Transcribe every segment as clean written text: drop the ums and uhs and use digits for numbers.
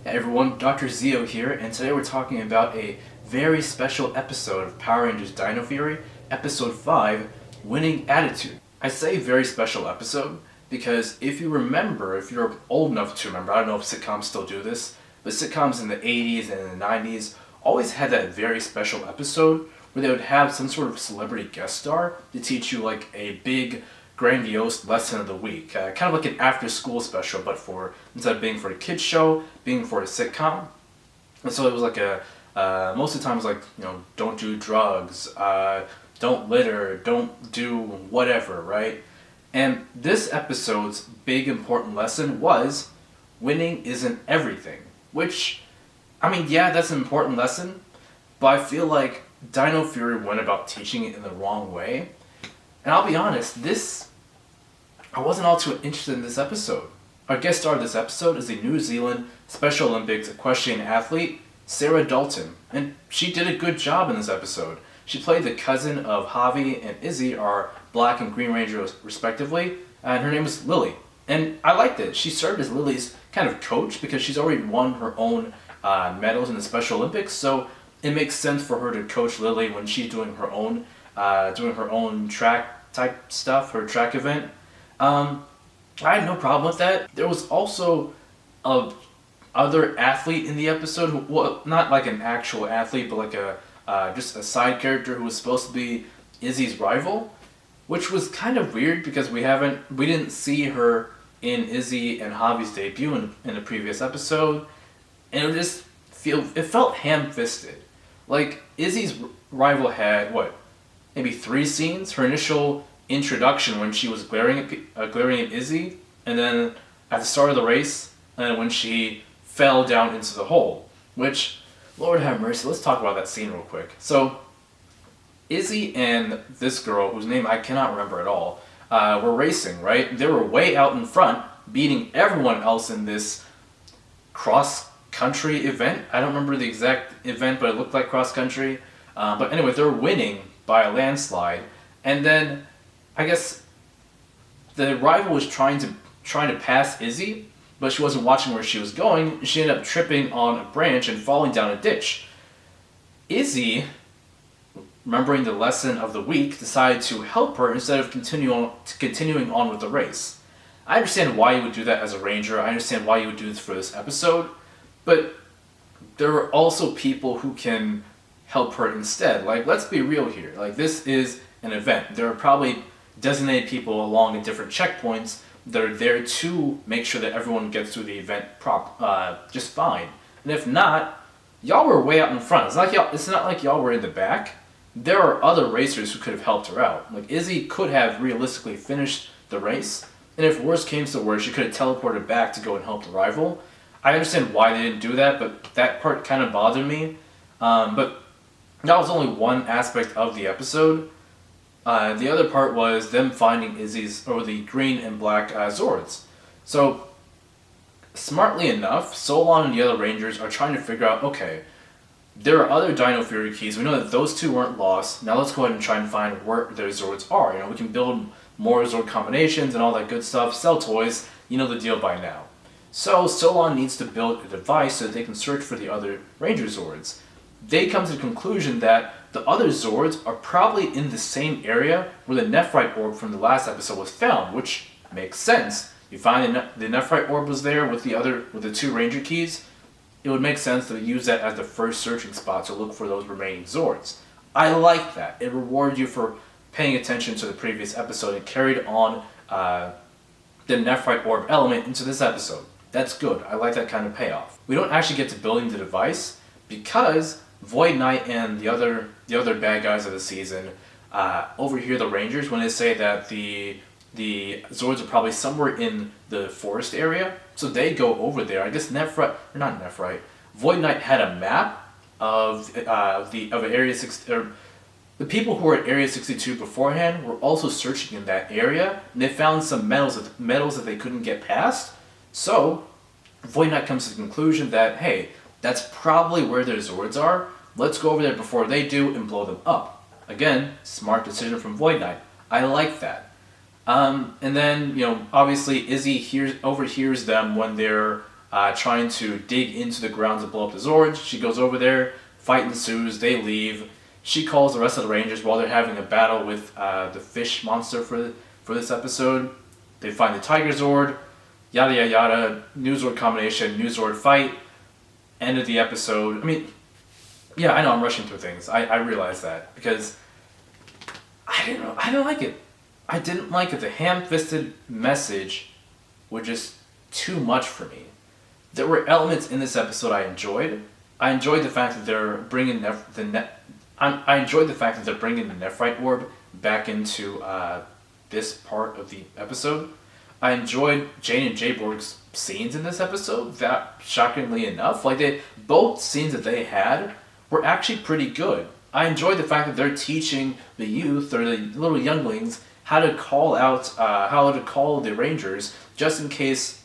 Hey everyone, Dr. Zio here, and today we're talking about a very special episode of Power Rangers Dino Fury, Episode 5, Winning Attitude. I say very special episode because if you remember, if you're old enough to remember, I don't know if sitcoms still do this, but sitcoms in the 80s and in the 90s always had that very special episode where they would have some sort of celebrity guest star to teach you like a big grandiose lesson of the week, kind of like an after-school special, but for instead of being for a kids show, being for a sitcom. And so it was like most of the time it was like don't do drugs, don't litter, don't do whatever, right? And this episode's big important lesson was winning isn't everything, which I mean, yeah, that's an important lesson, but I feel like Dino Fury went about teaching it in the wrong way. And I'll be honest, I wasn't all too interested in this episode. Our guest star of this episode is the New Zealand Special Olympics equestrian athlete, Sarah Dalton, and she did a good job in this episode. She played the cousin of Javi and Izzy, our Black and Green Rangers respectively, and her name was Lily. And I liked it. She served as Lily's kind of coach because she's already won her own medals in the Special Olympics, so it makes sense for her to coach Lily when she's doing her own track type stuff, her track event. I had no problem with that. There was also a other athlete in the episode who, well, not like an actual athlete, but like just a side character who was supposed to be Izzy's rival, which was kind of weird because we didn't see her in Izzy and Javi's debut in the previous episode, and it felt ham-fisted. Like Izzy's rival had maybe 3 scenes. Her initial introduction when she was glaring at Izzy, and then at the start of the race, and when she fell down into the hole. Which, Lord have mercy, let's talk about that scene real quick. So, Izzy and this girl, whose name I cannot remember at all, were racing, right? They were way out in front, beating everyone else in this cross-country event. I don't remember the exact event, but it looked like cross-country. But anyway, they were winning by a landslide, and then I guess the rival was trying to pass Izzy, but she wasn't watching where she was going. She ended up tripping on a branch and falling down a ditch. Izzy, remembering the lesson of the week, decided to help her instead of continuing on with the race. I understand why you would do that as a ranger. I understand why you would do this for this episode, but there are also people who can help her instead. Like, let's be real here. Like, this is an event. There are probably designated people along at different checkpoints that are there to make sure that everyone gets through the event just fine. And if not, y'all were way out in front. It's not like y'all were in the back. There are other racers who could have helped her out. Like, Izzy could have realistically finished the race, and if worse came to worse, she could have teleported back to go and help the rival. I understand why they didn't do that, but that part kind of bothered me. But that was only one aspect of the episode. The other part was them finding the green and black Zords. So, smartly enough, Solon and the other Rangers are trying to figure out, okay, there are other Dino Fury keys. We know that those 2 weren't lost. Now let's go ahead and try and find where their Zords are. We can build more Zord combinations and all that good stuff, sell toys, you know the deal by now. So, Solon needs to build a device so that they can search for the other Ranger Zords. They come to the conclusion that the other Zords are probably in the same area where the Nephrite orb from the last episode was found, which makes sense. You find the Nephrite orb was there with the 2 Ranger keys. It would make sense to use that as the first searching spot to look for those remaining Zords. I like that. It rewarded you for paying attention to the previous episode and carried on the Nephrite orb element into this episode. That's good. I like that kind of payoff. We don't actually get to building the device because Void Knight and the other bad guys of the season overhear the Rangers when they say that the Zords are probably somewhere in the forest area, so they go over there. I guess Void Knight had a map of Area 6. The people who were at Area 62 beforehand were also searching in that area, and they found some metals that they couldn't get past. So Void Knight comes to the conclusion that, hey, that's probably where their Zords are. Let's go over there before they do and blow them up. Again, smart decision from Void Knight. I like that. And then, obviously Izzy overhears them when they're trying to dig into the ground to blow up the Zord. She goes over there, fight ensues, they leave. She calls the rest of the Rangers while they're having a battle with the fish monster for this episode. They find the Tiger Zord, yada yada yada, new Zord combination, new Zord fight, end of the episode. I mean, yeah, I know I'm rushing through things. I realize that because I didn't like it. I didn't like it. The ham-fisted message was just too much for me. There were elements in this episode I enjoyed. I enjoyed the fact that they're bringing I enjoyed the fact that they're bringing the Nephrite orb back into this part of the episode. I enjoyed Jane and Jayborg's scenes in this episode. That, shockingly enough, both scenes that they had were actually pretty good. I enjoyed the fact that they're teaching the youth or the little younglings how to call the Rangers just in case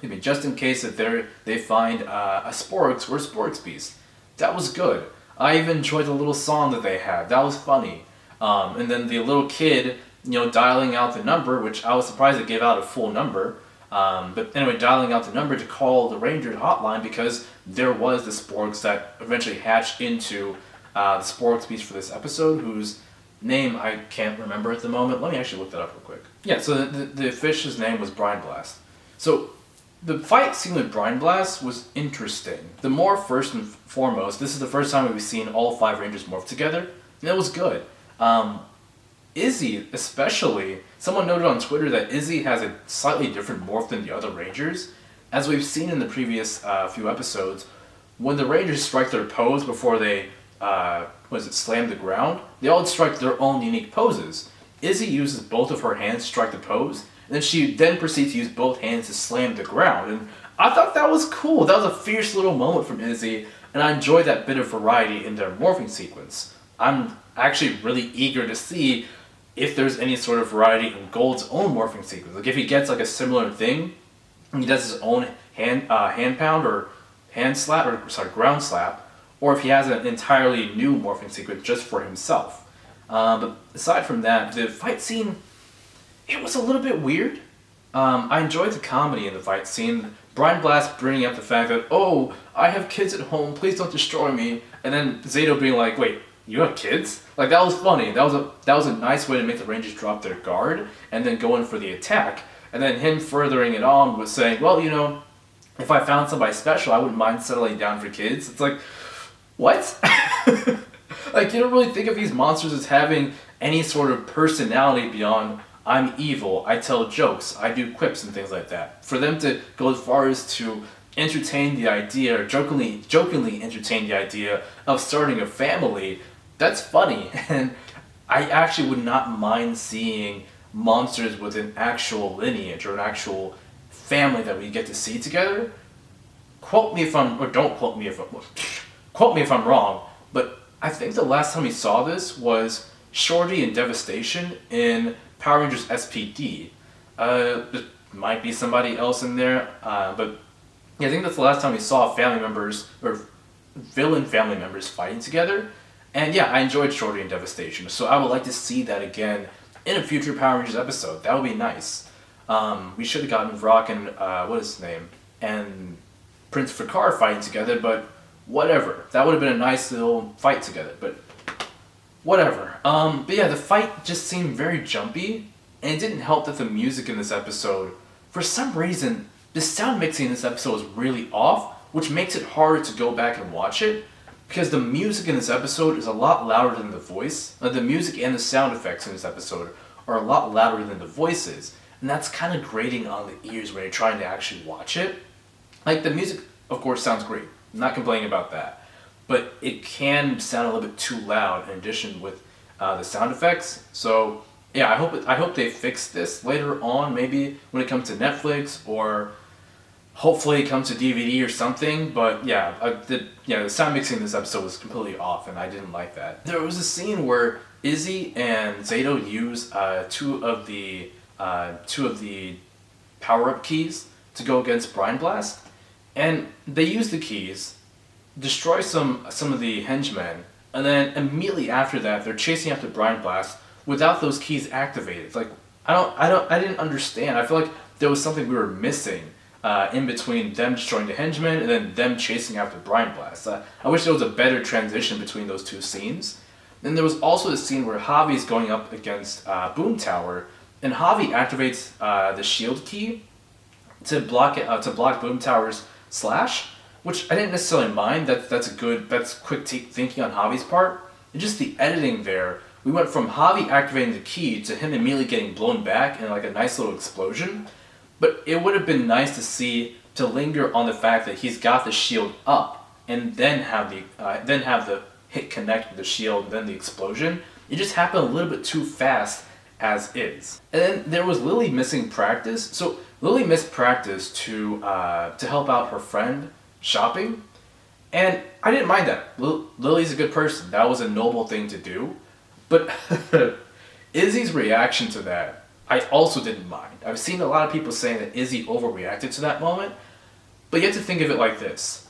that they find a Sporks or Sporks Beast. That was good. I even enjoyed the little song that they had. That was funny. And then the little kid, dialing out the number, which I was surprised it gave out a full number. But anyway, dialing out the number to call the Rangers hotline because there was the Sporks that eventually hatched into the Sporks Beast for this episode, whose name I can't remember at the moment. Let me actually look that up real quick. Yeah, so the fish's name was Brine Blast. So the fight scene with Brine Blast was interesting. The morph, first and foremost, this is the first time we've seen all 5 Rangers morph together, and it was good. Izzy, especially, someone noted on Twitter that Izzy has a slightly different morph than the other Rangers. As we've seen in the previous few episodes, when the Rangers strike their pose before they slam the ground, they all strike their own unique poses. Izzy uses both of her hands to strike the pose, and then she proceeds to use both hands to slam the ground. And I thought that was cool. That was a fierce little moment from Izzy, and I enjoyed that bit of variety in their morphing sequence. I'm actually really eager to see if there's any sort of variety in Gold's own morphing sequence. Like if he gets a similar thing, and he does his own hand pound or ground slap, or if he has an entirely new morphing sequence just for himself. But aside from that, the fight scene, it was a little bit weird. I enjoyed the comedy in the fight scene. Brine Blast bringing up the fact that, oh, I have kids at home, please don't destroy me. And then Zato being like, wait, you have kids? That was funny. That was a nice way to make the Rangers drop their guard and then go in for the attack. And then him furthering it on was saying, well, if I found somebody special, I wouldn't mind settling down for kids. It's like, what? You don't really think of these monsters as having any sort of personality beyond, I'm evil, I tell jokes, I do quips and things like that. For them to go as far as to entertain the idea, or jokingly entertain the idea of starting a family, that's funny. And I actually would not mind seeing monsters with an actual lineage or an actual family that we get to see together. Quote me if I'm wrong, but I think the last time we saw this was Shorty and Devastation in Power Rangers SPD. There might be somebody else in there, but yeah, I think that's the last time we saw family members, or villain family members fighting together. And yeah, I enjoyed Shorty and Devastation, so I would like to see that again in a future Power Rangers episode. That would be nice. We should have gotten Vrock and, what is his name, and Prince Fikar fighting together, but whatever. That would have been a nice little fight together, but whatever. But yeah, the fight just seemed very jumpy, and it didn't help that the music in this episode, for some reason, the sound mixing in this episode was really off, which makes it harder to go back and watch it, because the music in this episode is a lot louder than the voice. The music and the sound effects in this episode are a lot louder than the voices, and that's kind of grating on the ears when you're trying to actually watch it. The music, of course, sounds great. I'm not complaining about that. But it can sound a little bit too loud in addition with the sound effects. So, yeah, I hope they fix this later on, maybe when it comes to Netflix, or hopefully it comes to DVD or something. But yeah, the sound mixing in this episode was completely off, and I didn't like that. There was a scene where Izzy and Zato use two of the power-up keys to go against Brine Blast. And they use the keys, destroy some of the henchmen, and then immediately after that, they're chasing after Brine Blast without those keys activated. I didn't understand. I feel like there was something we were missing. in between them destroying the henchmen and then them chasing after Brine Blast. I wish there was a better transition between those two scenes. Then there was also the scene where Javi's going up against Boom Tower, and Javi activates the shield key to block Boom Tower's slash, which I didn't necessarily mind. That's quick thinking on Javi's part. It's just the editing there. We went from Javi activating the key to him immediately getting blown back in like a nice little explosion. But it would have been nice to linger on the fact that he's got the shield up and then have the hit connect with the shield and then the explosion. It just happened a little bit too fast as is. And then there was Lily missing practice. So Lily missed practice to help out her friend shopping, and I didn't mind that. Lily's a good person. That was a noble thing to do. But Izzy's reaction to that, I also didn't mind. I've seen a lot of people saying that Izzy overreacted to that moment, but you have to think of it like this.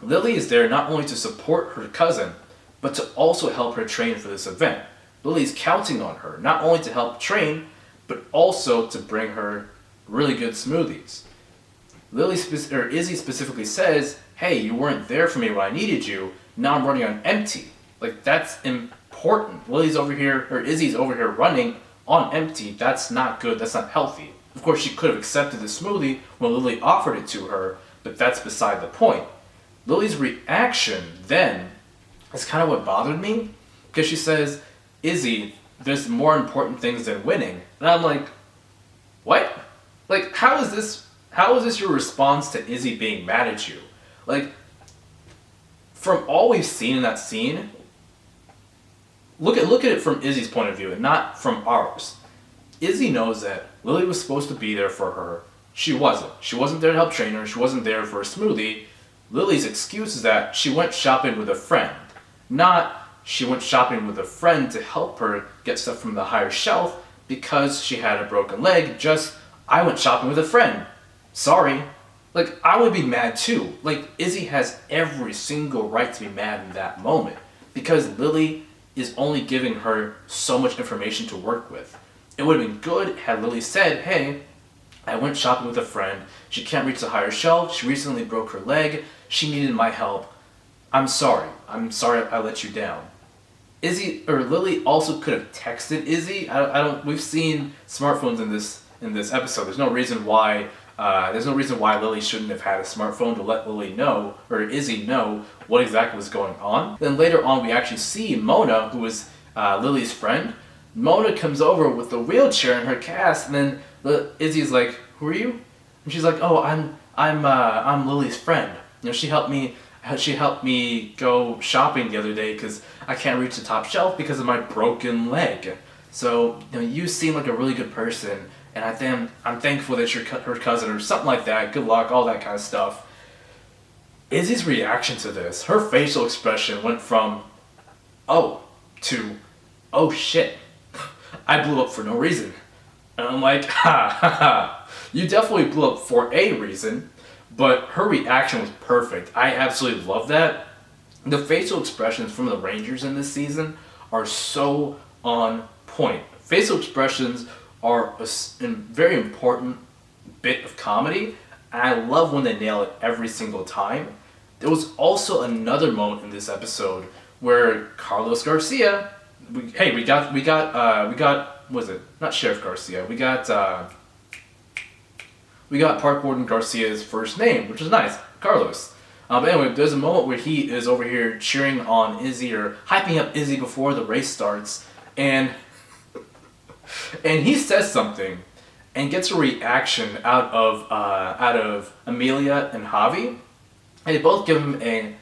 Lily is there not only to support her cousin, but to also help her train for this event. Lily's counting on her, not only to help train, but also to bring her really good smoothies. Izzy specifically says, hey, you weren't there for me when I needed you, now I'm running on empty. Like, that's important. Izzy's over here running on empty. That's not good, that's not healthy. Of course, she could have accepted the smoothie when Lily offered it to her, but that's beside the point. Lily's reaction then is kind of what bothered me, because she says, Izzy, there's more important things than winning. And I'm like, what? Like, how is this your response to Izzy being mad at you? Like, from all we've seen in that scene, look at it from Izzy's point of view and not from ours. Izzy knows that Lily was supposed to be there for her. She wasn't. She wasn't there to help train her. She wasn't there for a smoothie. Lily's excuse is that she went shopping with a friend. Not she went shopping with a friend to help her get stuff from the higher shelf because she had a broken leg. Just, I went shopping with a friend. Sorry. Like, I would be mad too. Like, Izzy has every single right to be mad in that moment because Lily is only giving her so much information to work with. It would have been good had Lily said, hey, I went shopping with a friend. She can't reach the higher shelf. She recently broke her leg. She needed my help. I'm sorry. I'm sorry I let you down. Lily also could have texted Izzy. We've seen smartphones in this episode. There's no reason why Lily shouldn't have had a smartphone to let Lily know, or Izzy know, what exactly was going on. Then later on we actually see Mona, who is Lily's friend. Mona comes over with a wheelchair in her cast, and then Izzy's like, who are you? And she's like, oh, I'm Lily's friend. You know, she helped me go shopping the other day because I can't reach the top shelf because of my broken leg. So, you know, you seem like a really good person, and I'm thankful that you're her cousin or something like that. Good luck, all that kind of stuff. Izzy's reaction to this, her facial expression went from, oh, to, oh shit, I blew up for no reason. And I'm like, ha ha ha, you definitely blew up for a reason, but her reaction was perfect. I absolutely love that. The facial expressions from the Rangers in this season are so on point. Facial expressions are a very important bit of comedy, and I love when they nail it every single time. There was also another moment in this episode where Carlos Garcia, we got was it not Sheriff Garcia? We got Park Warden Garcia's first name, which is nice, Carlos. But anyway, there's a moment where he is over here cheering on Izzy or hyping up Izzy before the race starts, and he says something and gets a reaction out of Amelia and Javi, and they both give him a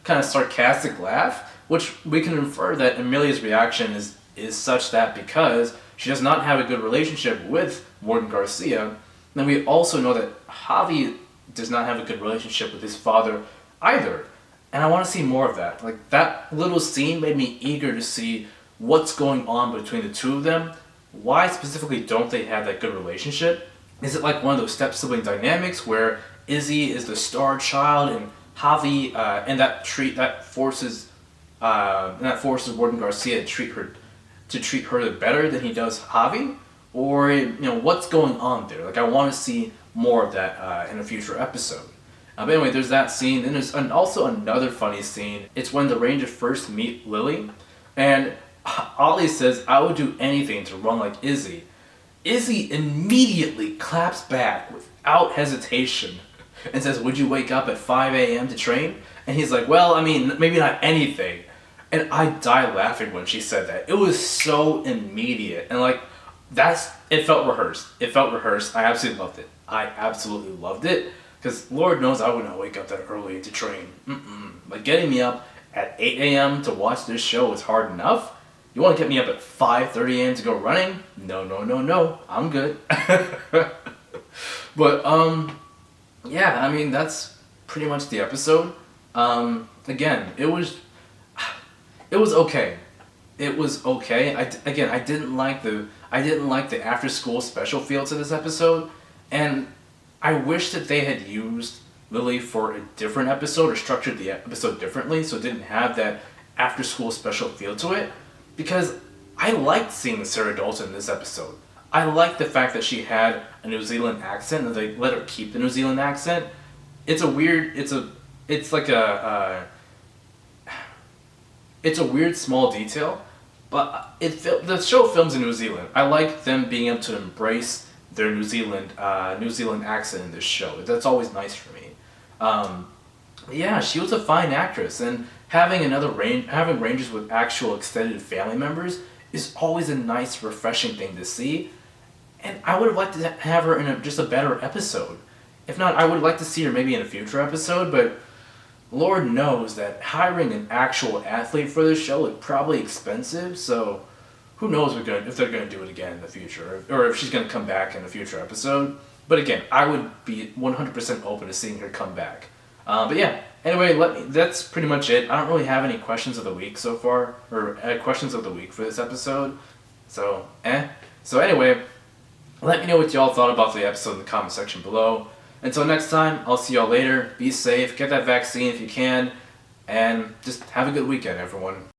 kind of sarcastic laugh, which we can infer that Amelia's reaction is such that because she does not have a good relationship with Warden Garcia, then we also know that Javi does not have a good relationship with his father either. And I want to see more of that. Like, that little scene made me eager to see what's going on between the two of them. Why specifically don't they have that good relationship? Is it like one of those step-sibling dynamics where Izzy is the star child and Javi, and that forces Warden Garcia to treat her better than he does Javi? Or, you know, what's going on there? Like, I want to see more of that in a future episode. But anyway, there's that scene, and there's also another funny scene. It's when the Rangers first meet Lily, and Ollie says, "I would do anything to run like Izzy." Izzy immediately claps back without hesitation and says, "Would you wake up at 5 a.m. to train?" And he's like, "Well, I mean, maybe not anything." And I died laughing when she said that. It was so immediate. And like, it felt rehearsed. It felt rehearsed. I absolutely loved it. I absolutely loved it. Because Lord knows I would not wake up that early to train. But getting me up at 8 a.m. to watch this show is hard enough. You want to get me up at 5:30 a.m. to go running? No. I'm good. But, yeah, I mean, that's pretty much the episode. Again, it was okay. It was okay. I didn't like the after school special feel to this episode, and I wish that they had used Lily for a different episode or structured the episode differently so it didn't have that after school special feel to it, because I liked seeing Sarah Dalton in this episode. I liked the fact that she had a New Zealand accent and they let her keep the New Zealand accent. It's a weird small detail, but the show films in New Zealand. I like them being able to embrace their New Zealand accent in this show. That's always nice for me. Yeah, she was a fine actress, and having Rangers with actual extended family members is always a nice, refreshing thing to see. And I would have liked to have her in just a better episode. If not, I would like to see her maybe in a future episode, but Lord knows that hiring an actual athlete for this show is probably expensive, so who knows if they're going to do it again in the future, or if she's going to come back in a future episode. But again, I would be 100% open to seeing her come back. But yeah, anyway, that's pretty much it. I don't really have any questions of the week so far, or questions of the week for this episode. So, So anyway, let me know what y'all thought about the episode in the comment section below. Until next time, I'll see y'all later. Be safe, get that vaccine if you can, and just have a good weekend, everyone.